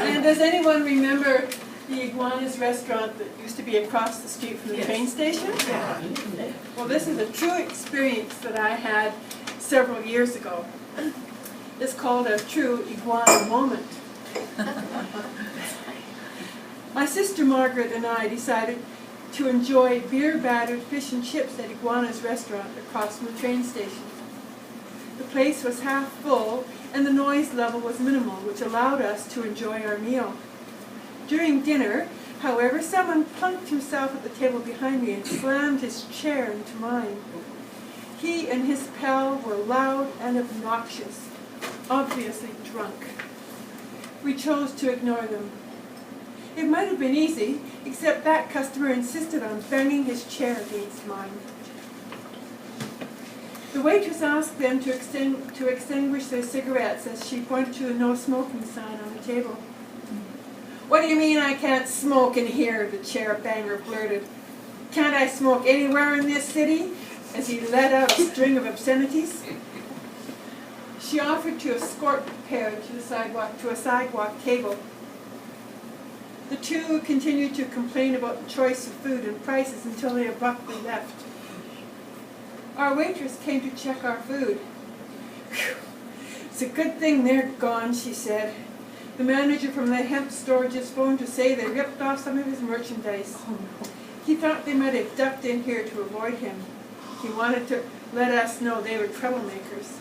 And does anyone remember the Iguana's restaurant that used to be across the street from the train station? Yeah. Well, this is a true experience that I had several years ago. It's called a true Iguana moment. My sister Margaret and I decided to enjoy beer-battered fish and chips at Iguana's restaurant across from the train station. The place was half full and the noise level was minimal, which allowed us to enjoy our meal. During dinner, however, someone plunked himself at the table behind me and slammed his chair into mine. He and his pal were loud and obnoxious, obviously drunk. We chose to ignore them. It might have been easy, except that customer insisted on banging his chair against mine. The waitress asked them to extinguish their cigarettes as she pointed to a no smoking sign on the table. "What do you mean I can't smoke in here?" the chair banger blurted. "Can't I smoke anywhere in this city?" as he let out a string of obscenities. She offered to escort the pair to a sidewalk table. The two continued to complain about the choice of food and prices until they abruptly left. Our waitress came to check our food. "Whew, it's a good thing they're gone," she said. "The manager from the hemp store just phoned to say they ripped off some of his merchandise. He thought they might have ducked in here to avoid him. He wanted to let us know they were troublemakers."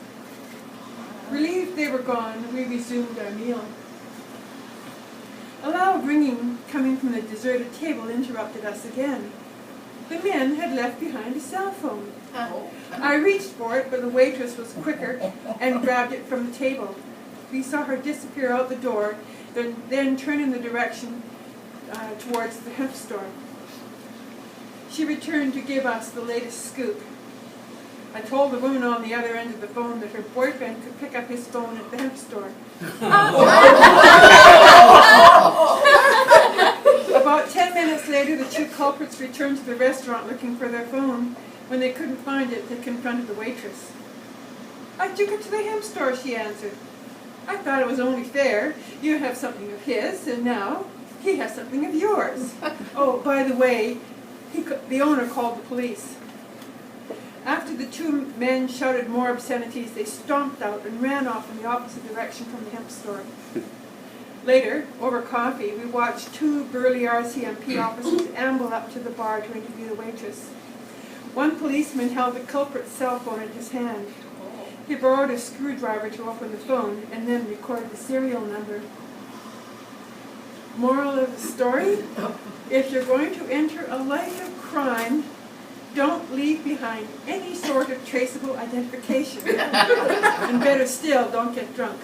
Relieved they were gone, we resumed our meal. A loud ringing coming from the deserted table interrupted us again. The men had left behind a cell phone. I reached for it, but the waitress was quicker and grabbed it from the table. We saw her disappear out the door, then turn in the direction towards the hemp store. She returned to give us the latest scoop. I told the woman on the other end of the phone that her boyfriend could pick up his phone at the hemp store. About 10 minutes later, the two culprits returned to the restaurant looking for their phone. When they couldn't find it, they confronted the waitress. "I took it to the hemp store," she answered. "I thought it was only fair. You have something of his, and now he has something of yours. Oh, by the way, the owner called the police." After the two men shouted more obscenities, they stomped out and ran off in the opposite direction from the hemp store. Later, over coffee, we watched two burly RCMP officers amble up to the bar to interview the waitress. One policeman held the culprit's cell phone in his hand. He borrowed a screwdriver to open the phone and then recorded the serial number. Moral of the story? If you're going to enter a life of crime, don't leave behind any sort of traceable identification. And better still, don't get drunk.